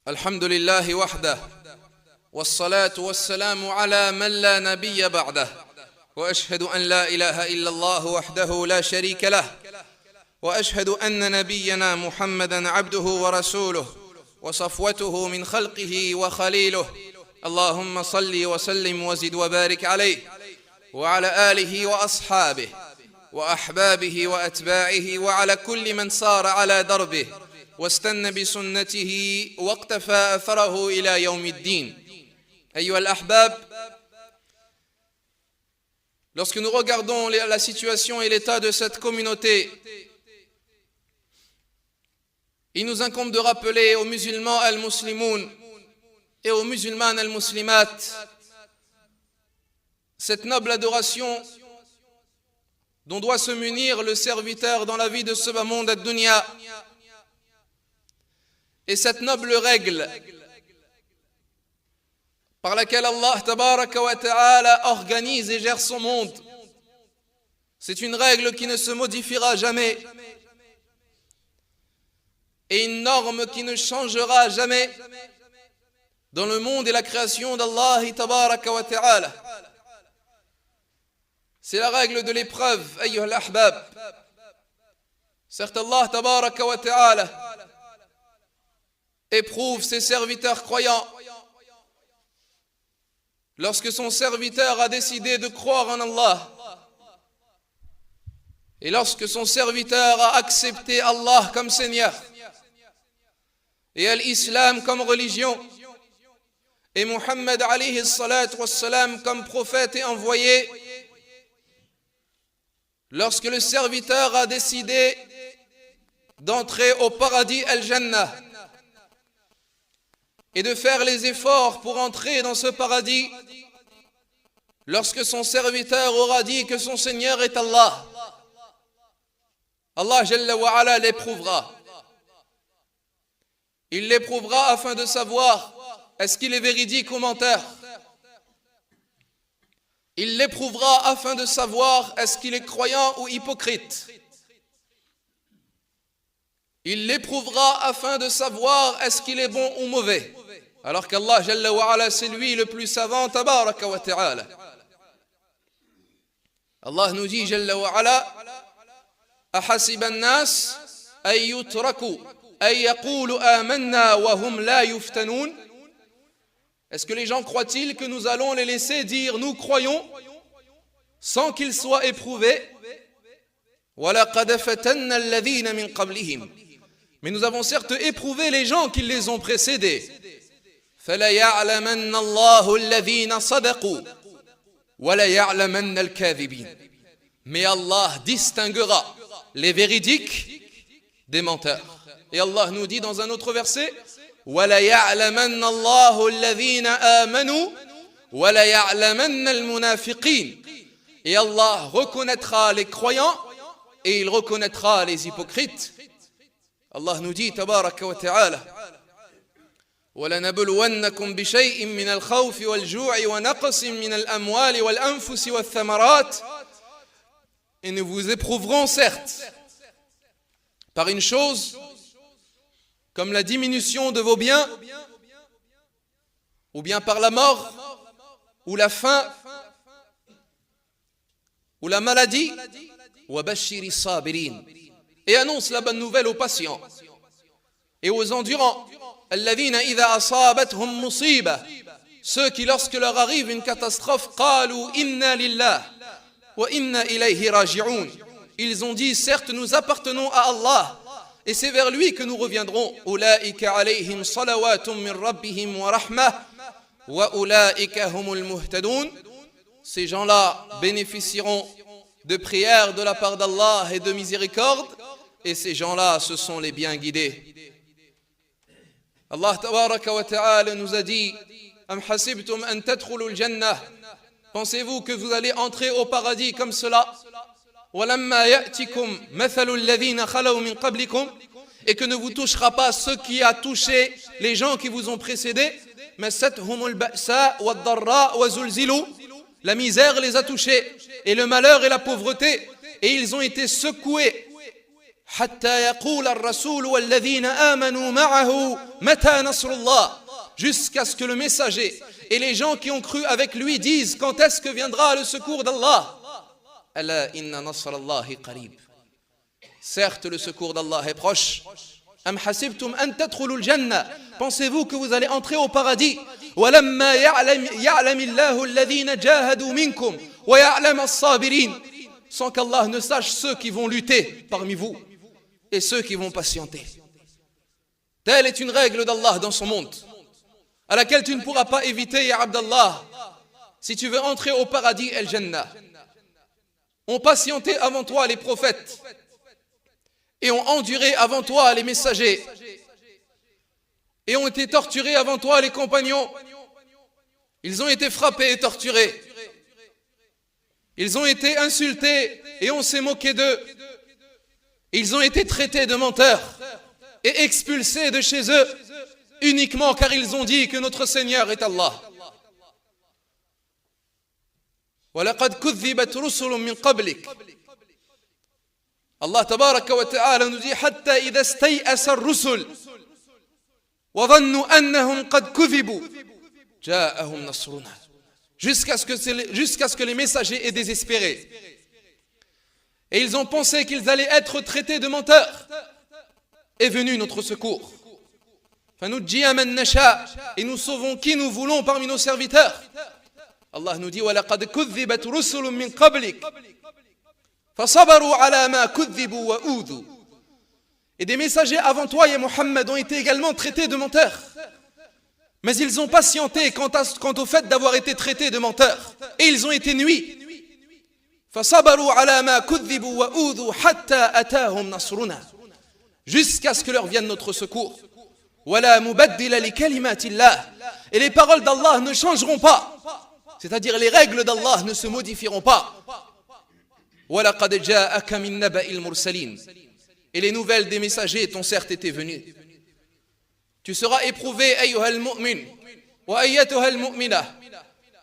الحمد لله وحده والصلاة والسلام على من لا نبي بعده وأشهد أن لا إله إلا الله وحده لا شريك له وأشهد أن نبينا محمدا عبده ورسوله وصفوته من خلقه وخليله اللهم صل وسلم وزد وبارك عليه وعلى آله وأصحابه وأحبابه وأتباعه وعلى كل من صار على دربه واستنى بسنته واقتفى أثره إلى يوم الدين. أيها الأحباب, lorsque nous regardons la situation et l'état de cette communauté, il nous incombe de rappeler aux musulmans al-muslimoun et aux musulmanes al-muslimat cette noble adoration dont doit se munir le serviteur dans la vie de ce bas monde ad-dunya, et cette noble règle par laquelle Allah tabaraka wa ta'ala organise et gère son monde. C'est une règle qui ne se modifiera jamais et une norme qui ne changera jamais dans le monde et la création d'Allah tabaraka wa ta'ala. C'est la règle de l'épreuve, ayyuha al-ahbab. Certes, Allah tabaraka wa ta'ala éprouve ses serviteurs croyants. Lorsque son serviteur a décidé de croire en Allah, et lorsque son serviteur a accepté Allah comme Seigneur, et l'islam comme religion, et Muhammad alayhi salatu wassalam comme prophète et envoyé, lorsque le serviteur a décidé d'entrer au paradis al-Jannah, et de faire les efforts pour entrer dans ce paradis, lorsque son serviteur aura dit que son Seigneur est Allah, Allah Jalla wa Ala l'éprouvera. Il l'éprouvera afin de savoir est-ce qu'il est véridique ou menteur. Il l'éprouvera afin de savoir est-ce qu'il est croyant ou hypocrite. Il l'éprouvera afin de savoir est-ce qu'il est bon ou mauvais. Alors qu'Allah Jalla wa Ala, c'est lui le plus savant, tabaraka wa ta'ala. Allah nous dit Jalla wa Ala, ahasiba an-nas ay yutraku ay yaqulu amanna wa hum la yuftanoun. Est-ce que les gens croient-ils que nous allons les laisser dire nous croyons sans qu'ils soient éprouvés? Wa laqad fatanna alladhina min qablihim. Mais nous avons certes éprouvé les gens qui les ont précédés. فَلَيَعْلَمَنَّ اللَّهُ الَّذِينَ صَدَقُوا وَلَيَعْلَمَنَّ الْكَاذِبِينَ. Mais Allah distinguera les véridiques des menteurs. Et Allah nous dit dans un autre verset وَلَيَعْلَمَنَّ اللَّهُ الَّذِينَ آمَنُوا وَلَيَعْلَمَنَّ الْمُنَافِقِينَ. Et Allah reconnaîtra les croyants et il reconnaîtra les hypocrites. Allah nous dit tabaraka wa ta'ala وَلَنَبْلُوَنَّكُمْ بِشَيْءٍ مِّنَ الْخَوْفِ وَالْجُوعِ وَنَقْصٍ مِّنَ الْأَمْوَالِ وَالْأَنفُسِ وَالثَّمَرَاتِ. Et nous vous éprouverons certes par une chose comme la diminution de vos biens, ou bien par la mort, ou la faim, ou la maladie. وَبَشِّرِ الصَّابِرِينَ. Et annonce la bonne nouvelle aux patients et aux endurants. الَّذِينَ إِذَا أَصَابَتْهُمْ مُصِيبَةٌ. Ceux qui, lorsque leur arrive une catastrophe, قَالُوا إِنَّا لِلَّهِ وَإِنَّا إِلَيْهِ رَاجِعُونَ. Ils ont dit, certes, nous appartenons à Allah, et c'est vers lui que nous reviendrons. أُولَئِكَ عَلَيْهِمْ صَلَوَاتٌ مِّن رَبِّهِمْ وَرَحْمَةٌ وَأُولَئِكَ هُمُ الْمُهْتَدُونَ. Ces gens-là bénéficieront de prières de la part d'Allah et de miséricorde, et ces gens-là, ce sont les bien guidés. Allah tabaraka wa ta'ala nous a dit Am hasibtum an tadkhulul jannah. Pensez-vous que vous allez entrer au paradis comme cela? Walamma ya'tikum mathalul ladhina khalaw min qablikum. Et que ne vous touchera pas ce qui a touché les gens qui vous ont précédés. Massathumul ba'sa wad-dharra wa zulzilu. La misère les a touchés, et le malheur et la pauvreté, et ils ont été secoués حتى يقول الرسول والذين آمنوا معه متى نصر الله, jusqu'à ce que le messager et les gens qui ont cru avec lui disent quand est-ce que viendra le secours d'Allah. ألا إن نصر الله قريب. Certes, le secours d'Allah est proche. أم حسبتم أن تدخلوا الجنة, pensez-vous que vous allez entrer au paradis, ولما يعلم الله الذين جاهدوا منكم ويعلم الصابرين, sans qu'Allah ne sache ceux qui vont lutter parmi vous et ceux qui vont patienter. Telle est une règle d'Allah dans son monde, à laquelle tu ne pourras pas éviter, ya Abdallah, si tu veux entrer au paradis el-Jannah. Ont patienté avant toi les prophètes et ont enduré avant toi les messagers et ont été torturés avant toi les compagnons. Ils ont été frappés et torturés. Ils ont été insultés et on s'est moqué d'eux. Ils ont été traités de menteurs et expulsés de chez eux uniquement car ils ont dit que notre Seigneur est Allah. وَلَقَدْ كُذِّبَتْ رُسُلٌ مِّن قَبْلِكَ. Allah tabaraka wa ta'ala nous dit حَتَّى إِذَا اسْتَيْأَسَ الرُّسُلُ وَظَنُّوا أَنَّهُمْ قَدْ كُذِبُوا جَاءَهُمْ نَصْرُنَا. Jusqu'à ce que les messagers aient désespéré. Et ils ont pensé qu'ils allaient être traités de menteurs. Est venu notre secours. فَنُجِّيَ مَن نَّشَاءُ. Et nous sauvons qui nous voulons parmi nos serviteurs. Allah nous dit وَلَقَدْ كُذِّبَتْ رُسُلٌ مِّن قَبْلِكَ فَصَبَرُوا عَلَى مَا كُذِّبُوا وَأُوذُوا. Et des messagers avant toi, ya Muhammad, ont été également traités de menteurs. Mais ils ont patienté quant au fait d'avoir été traités de menteurs. Et ils ont été nuits. فَصَبَرُوا عَلَى مَا كُذِّبُوا وَأُوذُوا حَتَّى أَتَاهُمْ نَصْرُنَا. Jusqu'à ce que leur vienne notre secours. وَلَا مُبَدِّلَ لِكَلِمَاتِ اللَّهِ. Et les paroles d'Allah ne changeront pas. C'est-à-dire les règles d'Allah ne se modifieront pas. وَلَقَدْ جَاءَكَ مِن نَّبَإِ الْمُرْسَلِينَ. Et les nouvelles des messagers t'ont certes été venues. Tu seras éprouvé, ayyuha al-mu'min, wa ayyatuha al-mu'mina.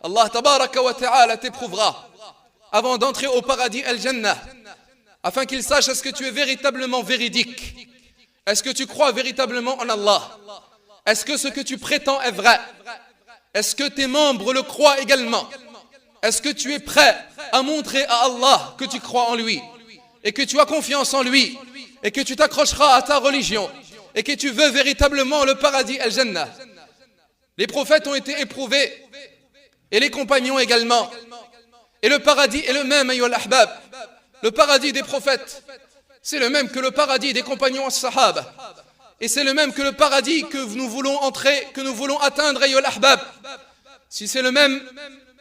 Allah tabaraka wa ta'ala t'éprouvera avant d'entrer au paradis al-Jannah, afin qu'il sache est-ce que tu es véritablement véridique. Est-ce que tu crois véritablement en Allah? Est-ce que ce que tu prétends est vrai? Est-ce que tes membres le croient également? Est-ce que tu es prêt à montrer à Allah que tu crois en lui et que tu as confiance en lui et que tu t'accrocheras à ta religion et que tu veux véritablement le paradis al-Jannah? Les prophètes ont été éprouvés et les compagnons également. Et le paradis est le même, ayyuhal ahbab. Le paradis des prophètes, c'est le même que le paradis des compagnons as-sahaba. Et c'est le même que le paradis que nous voulons entrer, que nous voulons atteindre, ayyuhal ahbab. Si c'est le même,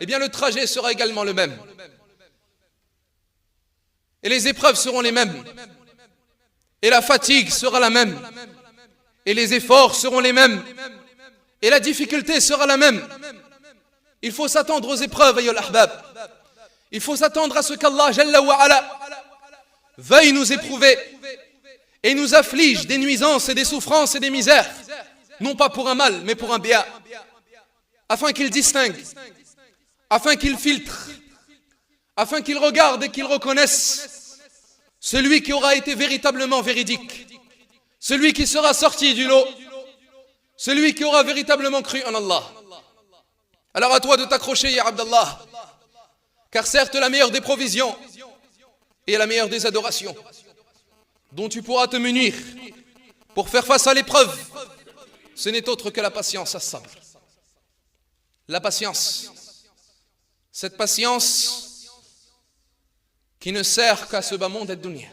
eh bien le trajet sera également le même. Et les épreuves seront les mêmes. Et la fatigue sera la même. Et les efforts seront les mêmes. Et la difficulté sera la même. Il faut s'attendre aux épreuves, ayyuhal ahbab. Il faut s'attendre à ce qu'Allah Jalla wa Ala veuille nous éprouver et nous afflige des nuisances et des souffrances et des misères, non pas pour un mal, mais pour un bien, afin qu'il distingue, afin qu'il filtre, afin qu'il regarde et qu'il reconnaisse celui qui aura été véritablement véridique, celui qui sera sorti du lot, celui qui aura véritablement cru en Allah. Alors à toi de t'accrocher, ya Abdallah, car certes la meilleure des provisions est la meilleure des adorations dont tu pourras te munir pour faire face à l'épreuve, ce n'est autre que la patience, as-sabr. La patience, cette patience qui ne sert qu'à ce bas monde ad-dunya.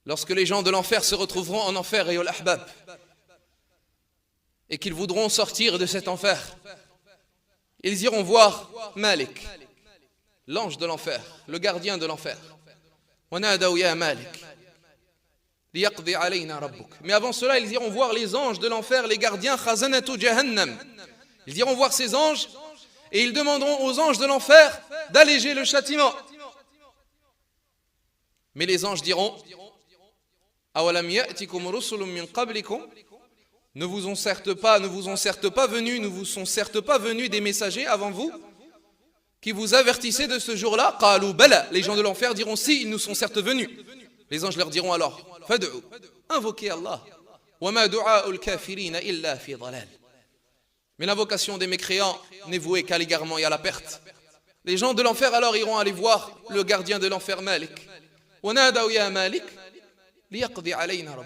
Lorsque les gens de l'enfer se retrouveront en enfer, ayyuhal ahbab, et qu'ils voudront sortir de cet enfer, ils iront voir Malik, l'ange de l'enfer, le gardien de l'enfer. Mais avant cela, ils iront voir les anges de l'enfer, les gardiens khazanatu jahannam. Ils iront voir ces anges et ils demanderont aux anges de l'enfer d'alléger le châtiment. Mais les anges diront awalam ya'tikum rusulun min qablikum. Ne vous sont certes pas venus des messagers avant vous qui vous avertissaient de ce jour-là. Qalu bala. Les gens de l'enfer diront si, ils nous sont certes venus. Les anges leur diront alors, fad'u, invoquez Allah. Wa ma du'a'ul kafirina illa fi dhalal. Mais l'invocation des mécréants n'est vouée qu'à l'égarement et à la perte. Les gens de l'enfer alors iront aller voir le gardien de l'enfer Malik. Wa nadaw ya Malik liyaqdi alayna rabbuk.